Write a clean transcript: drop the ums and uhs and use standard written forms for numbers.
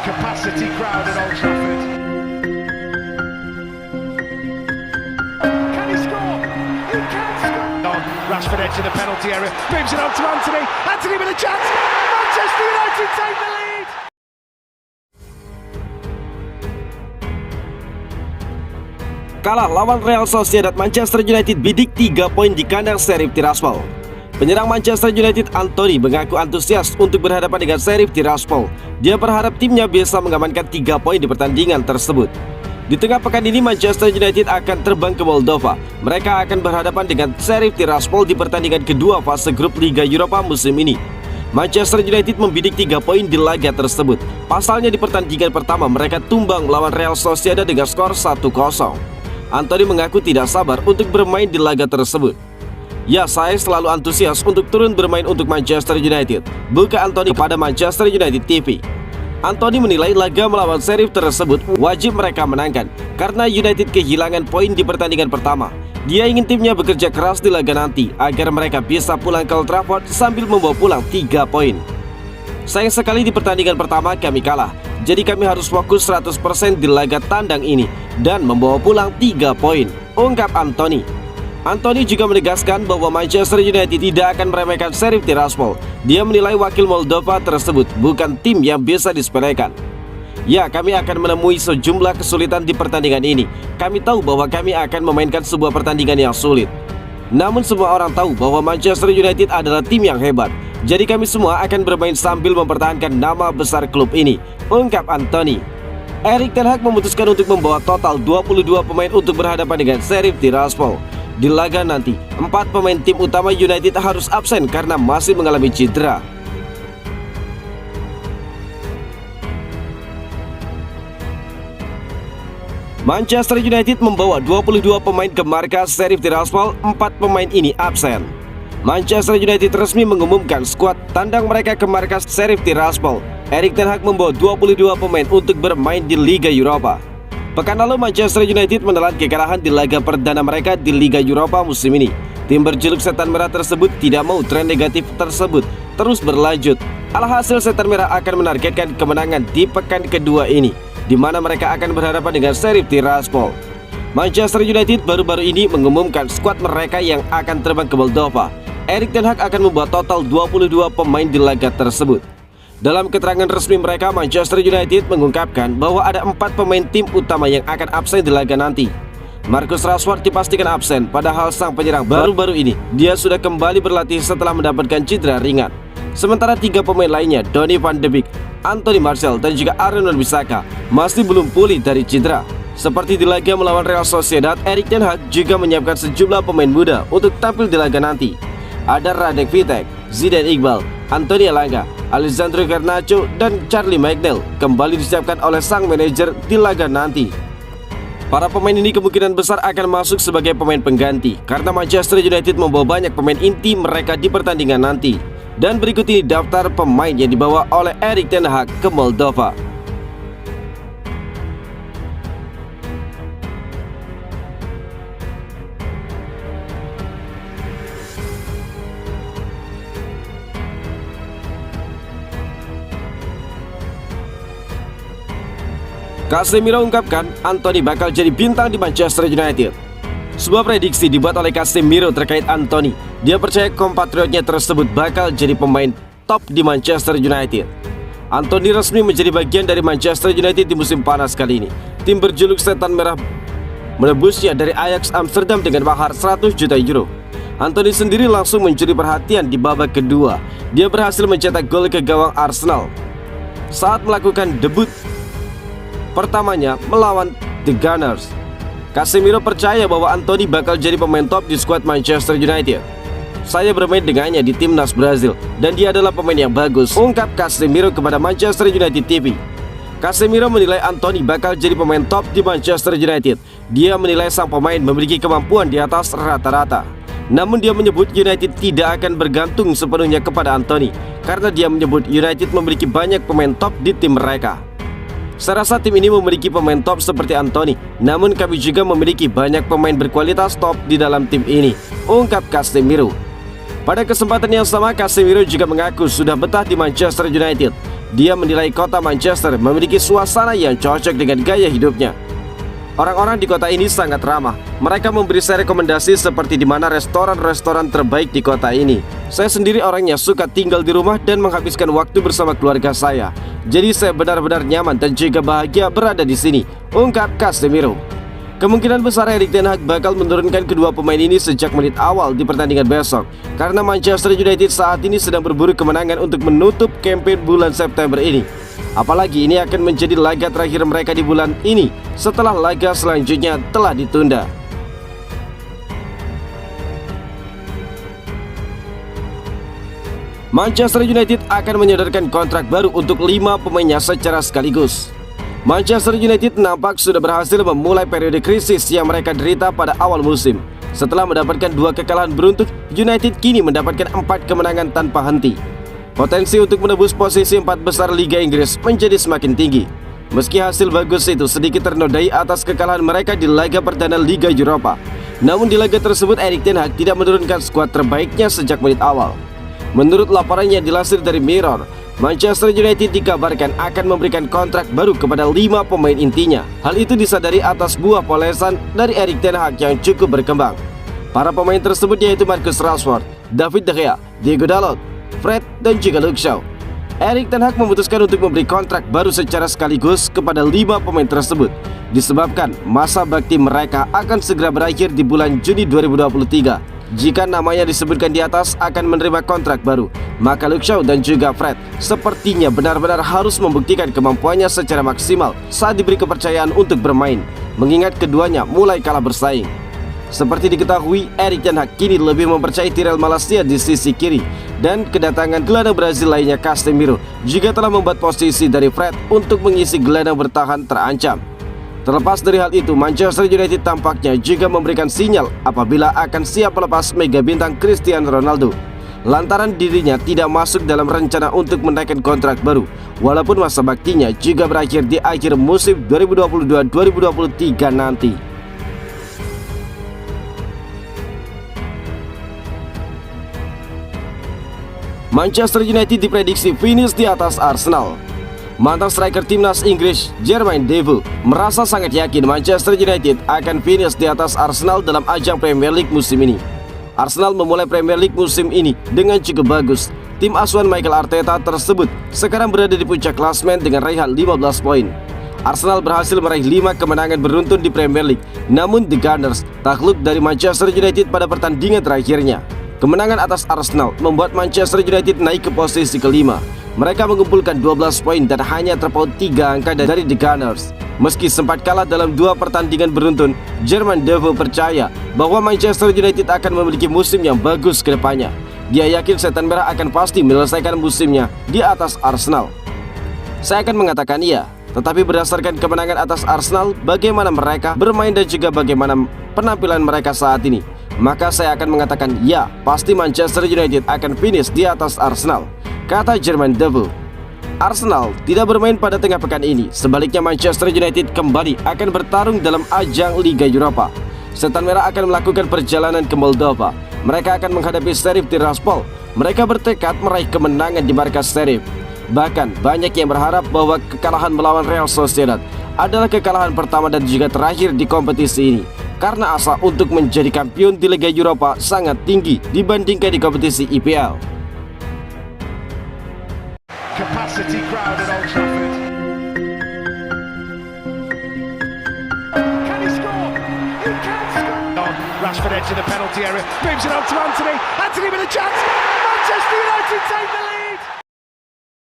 capacity crowd at Old Trafford. Can he score? He can score! On Rashford edge of the penalty area, moves it on to Anthony. Anthony with a chance. Manchester United take the lead. Kalah lawan Real Sociedad, Manchester United bidik 3 poin di kandang Sheriff Tiraspol. Penyerang Manchester United Anthony mengaku antusias untuk berhadapan dengan Sheriff Tiraspol. Dia berharap timnya bisa mengamankan 3 poin di pertandingan tersebut. Di tengah pekan ini Manchester United akan terbang ke Moldova. Mereka akan berhadapan dengan Sheriff Tiraspol di pertandingan kedua fase grup Liga Eropa musim ini. Manchester United membidik 3 poin di laga tersebut. Pasalnya di pertandingan pertama mereka tumbang melawan Real Sociedad dengan skor 1-0. Anthony mengaku tidak sabar untuk bermain di laga tersebut. Ya, saya selalu antusias untuk turun bermain untuk Manchester United, buka Anthony kepada Manchester United TV. Anthony menilai laga melawan Sheriff tersebut wajib mereka menangkan karena United kehilangan poin di pertandingan pertama. Dia ingin timnya bekerja keras di laga nanti agar mereka bisa pulang ke Old Trafford sambil membawa pulang 3 poin. Sayang sekali di pertandingan pertama kami kalah, jadi kami harus fokus 100% di laga tandang ini dan membawa pulang 3 poin, ungkap Anthony. Anthony juga menegaskan bahwa Manchester United tidak akan meremehkan Sheriff Tiraspol. Dia menilai wakil Moldova tersebut bukan tim yang bisa disepelekan. Ya, kami akan menemui sejumlah kesulitan di pertandingan ini. Kami tahu bahwa kami akan memainkan sebuah pertandingan yang sulit. Namun semua orang tahu bahwa Manchester United adalah tim yang hebat. Jadi kami semua akan bermain sambil mempertahankan nama besar klub ini, ungkap Anthony. Erik ten Hag memutuskan untuk membawa total 22 pemain untuk berhadapan dengan Sheriff Tiraspol. Di laga nanti, 4 pemain tim utama United harus absen karena masih mengalami cedera. Manchester United membawa 22 pemain ke markas Sheriff Tiraspol, 4 pemain ini absen. Manchester United resmi mengumumkan skuad tandang mereka ke markas Sheriff Tiraspol. Erik ten Hag membawa 22 pemain untuk bermain di Liga Eropa. Pekan lalu Manchester United menelan kekalahan di laga perdana mereka di Liga Eropa musim ini. Tim berjuluk Setan Merah tersebut tidak mau tren negatif tersebut terus berlanjut. Alhasil Setan Merah akan menargetkan kemenangan di pekan kedua ini, di mana mereka akan berhadapan dengan Sheriff Tiraspol. Manchester United baru-baru ini mengumumkan skuad mereka yang akan terbang ke Moldova. Erik ten Hag akan membuat total 22 pemain di laga tersebut. Dalam keterangan resmi mereka, Manchester United mengungkapkan bahwa ada 4 pemain tim utama yang akan absen di laga nanti. Marcus Rashford dipastikan absen, padahal sang penyerang baru-baru ini dia sudah kembali berlatih setelah mendapatkan cedera ringan. Sementara 3 pemain lainnya, Donny van de Beek, Anthony Martial, dan juga Aaron Wan-Bissaka masih belum pulih dari cedera. Seperti di laga melawan Real Sociedad, Erik ten Hag juga menyiapkan sejumlah pemain muda untuk tampil di laga nanti. Ada Radek Vitek, Zidane Iqbal, Anthony Elanga, Alessandro Garnacho, dan Charlie Magnell kembali disiapkan oleh sang manajer di laga nanti. Para pemain ini kemungkinan besar akan masuk sebagai pemain pengganti karena Manchester United membawa banyak pemain inti mereka di pertandingan nanti. Dan berikut ini daftar pemain yang dibawa oleh Erik ten Hag ke Moldova. Casemiro ungkapkan Anthony bakal jadi bintang di Manchester United. Sebuah prediksi dibuat oleh Casemiro terkait Anthony. Dia percaya kompatriotnya tersebut bakal jadi pemain top di Manchester United. Anthony resmi menjadi bagian dari Manchester United di musim panas kali ini. Tim berjuluk Setan Merah menebusnya dari Ajax Amsterdam dengan mahar 100 juta euro. Anthony sendiri langsung mencuri perhatian di babak kedua. Dia berhasil mencetak gol ke gawang Arsenal saat melakukan debut pertamanya melawan The Gunners. Casemiro percaya bahwa Anthony bakal jadi pemain top di skuad Manchester United. Saya bermain dengannya di timnas Brazil dan dia adalah pemain yang bagus, ungkap Casemiro kepada Manchester United TV. Casemiro menilai Anthony bakal jadi pemain top di Manchester United. Dia menilai sang pemain memiliki kemampuan di atas rata-rata. Namun dia menyebut United tidak akan bergantung sepenuhnya kepada Anthony karena dia menyebut United memiliki banyak pemain top di tim mereka. Saya rasa tim ini memiliki pemain top seperti Anthony, namun kami juga memiliki banyak pemain berkualitas top di dalam tim ini, ungkap Casemiro. Pada kesempatan yang sama, Casemiro juga mengaku sudah betah di Manchester United. Dia menilai kota Manchester memiliki suasana yang cocok dengan gaya hidupnya. Orang-orang di kota ini sangat ramah. Mereka memberi saya rekomendasi seperti di mana restoran-restoran terbaik di kota ini. Saya sendiri orangnya suka tinggal di rumah dan menghabiskan waktu bersama keluarga saya. Jadi saya benar-benar nyaman dan juga bahagia berada di sini, ungkap Casemiro. Kemungkinan besar Erik ten Hag bakal menurunkan kedua pemain ini sejak menit awal di pertandingan besok, karena Manchester United saat ini sedang berburu kemenangan untuk menutup campaign bulan September ini. Apalagi ini akan menjadi laga terakhir mereka di bulan ini setelah laga selanjutnya telah ditunda. Manchester United akan menyodorkan kontrak baru untuk 5 pemainnya secara sekaligus. Manchester United nampak sudah berhasil memulai periode krisis yang mereka derita pada awal musim. Setelah mendapatkan 2 kekalahan beruntun, United kini mendapatkan 4 kemenangan tanpa henti. Potensi untuk menembus posisi 4 besar Liga Inggris menjadi semakin tinggi. Meski hasil bagus itu sedikit ternodai atas kekalahan mereka di laga perdana Liga Eropa. Namun di laga tersebut Erik ten Hag tidak menurunkan skuad terbaiknya sejak menit awal. Menurut laporan yang dilansir dari Mirror, Manchester United dikabarkan akan memberikan kontrak baru kepada 5 pemain intinya. Hal itu disadari atas buah polesan dari Erik ten Hag yang cukup berkembang. Para pemain tersebut yaitu Marcus Rashford, David De Gea, Diego Dalot, Fred, dan juga Luke Shaw. Erik ten Hag memutuskan untuk memberi kontrak baru secara sekaligus kepada 5 pemain tersebut, disebabkan masa bakti mereka akan segera berakhir di bulan Juni 2023. Jika namanya disebutkan di atas akan menerima kontrak baru, maka Luke Shaw dan juga Fred sepertinya benar-benar harus membuktikan kemampuannya secara maksimal saat diberi kepercayaan untuk bermain, mengingat keduanya mulai kalah bersaing. Seperti diketahui, Erik ten Hag kini lebih mempercayai Tyrell Malacia di sisi kiri, dan kedatangan gelandang Brazil lainnya Casemiro juga telah membuat posisi dari Fred untuk mengisi gelandang bertahan terancam. Terlepas dari hal itu, Manchester United tampaknya juga memberikan sinyal apabila akan siap melepas mega bintang Cristiano Ronaldo, lantaran dirinya tidak masuk dalam rencana untuk menaikkan kontrak baru, walaupun masa baktinya juga berakhir di akhir musim 2022-2023 nanti. Manchester United diprediksi finish di atas Arsenal. Mantan striker timnas Inggris Jermaine Defoe merasa sangat yakin Manchester United akan finish di atas Arsenal dalam ajang Premier League musim ini. Arsenal memulai Premier League musim ini dengan cukup bagus. Tim asuhan Mikel Arteta tersebut sekarang berada di puncak klasemen dengan raihan 15 poin. Arsenal berhasil meraih 5 kemenangan beruntun di Premier League, namun The Gunners takluk dari Manchester United pada pertandingan terakhirnya. Kemenangan atas Arsenal membuat Manchester United naik ke posisi kelima. Mereka mengumpulkan 12 poin dan hanya terpaut 3 angka dari The Gunners. Meski sempat kalah dalam 2 pertandingan beruntun, Jermaine Defoe percaya bahwa Manchester United akan memiliki musim yang bagus ke depannya. Dia yakin Setan Merah akan pasti menyelesaikan musimnya di atas Arsenal. Saya akan mengatakan iya, tetapi berdasarkan kemenangan atas Arsenal, bagaimana mereka bermain dan juga bagaimana penampilan mereka saat ini, maka saya akan mengatakan ya, pasti Manchester United akan finish di atas Arsenal, kata Jermaine Defoe. Arsenal tidak bermain pada tengah pekan ini. Sebaliknya Manchester United kembali akan bertarung dalam ajang Liga Eropa. Setan Merah akan melakukan perjalanan ke Moldova. Mereka akan menghadapi Sheriff Tiraspol. Mereka bertekad meraih kemenangan di markas Sheriff. Bahkan banyak yang berharap bahwa kekalahan melawan Real Sociedad adalah kekalahan pertama dan juga terakhir di kompetisi ini, karena asa untuk menjadi kampiun di Liga Eropa sangat tinggi dibandingkan di kompetisi IPL. Capacity crowd at Old Trafford. Can he score? He can score! Rashford edge of the penalty area, moves it on to Anthony. Anthony with a chance. Manchester United take the